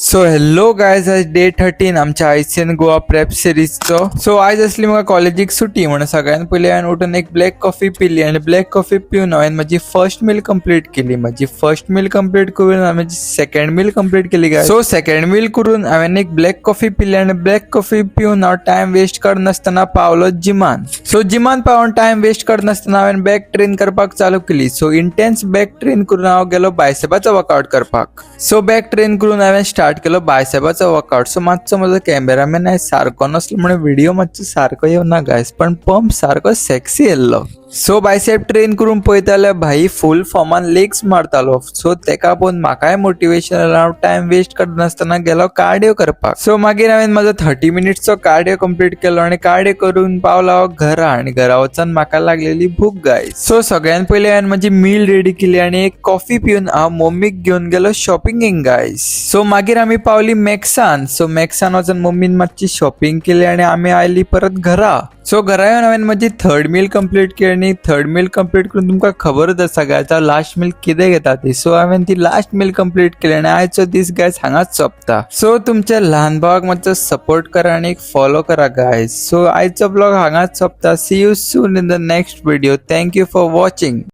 So hello guys, आज day 13 आमच्या आयसीएन Goa prep सिरीजचो. So आज असली म्हाका कॉलेजीक सुटी म्हणून सगळ्यात पयलीं हांवें उठून एक ब्लॅक कॉफी पिली आनी ब्लॅक कॉफी पिवन हांवें म्हजी फर्स्ट मील कंप्लीट केली. म्हजी फर्स्ट मील कंप्लीट करून हांवें म्हजी सेकंड मील कंप्लीट केली गायज. सो सेकंड मील करून हांवें एक ब्लॅक कॉफी पिली आनी ब्लॅक कॉफी पिवन हांव टायम वेस्ट करनासतना पावलो जिमान. सो जिमान पावून टायम वेस्ट करनासतना हांवें बॅक ट्रेन करपाक चालू केली. सो इंटेन्स बॅक ट्रेन करून हांव गेलो बायसेपाचो वर्कआउट करपाक. सो बॅक ट्रेन करून हांवें स्टार्ट केलो बायसेपाचो वर्कआउट. सो मातसो म्हजो कॅमेरामॅन आयज सारको नसलो म्हणून व्हिडिओ मातसो सारको येवना गायज, पण पंप सारको सेक्सी येयल्लो. सो बायसेप ट्रेन करून पळयता जाल्यार भाई फुल फॉर्मान लेग्स मारतालो. सो तेका पळोवन म्हाकाय मोटिवेशन आयलें. हांव टायम वेस्ट करनासतना गेलो कार्डिओ करपाक. सो मागीर हांवें म्हाजो 30 मिनिट्सचो कार्डिओ कंप्लीट केलो आनी कार्डिओ करून पावलो हांव घरा. आनी घरा वचून म्हाका लागलेली भूक गायज. सो सगळ्यान पयलीं हांवें म्हजी मील रेडी केली आनी एक कॉफी पिवन हांव मम्मीक घेवन गेलो शॉपिंगेक गायज. सो मागीर आमी पावली मॅक्सान. सो मॅक्सान वचून मम्मीन मातशी शॉपिंग केली आनी आमी आयली परत घरा. सो घरा येवन हांवें म्हजी थर्ड मील कंप्लीट केली आनी थर्ड मील कंप्लीट करून तुमकां खबरच आसा गायज लास्ट मील कितें घेता ती. सो हांवें ती लास्ट मील कंप्लीट केली आनी आयचो दीस गायज हांगाच सोंपता. सो तुमच्या ल्हान भावाक मातसो सपोर्ट करा आनी फॉलो करा गायज. सो आयचो ब्लॉग हांगाच सोंपता. See you soon in the next video. Thank you for watching.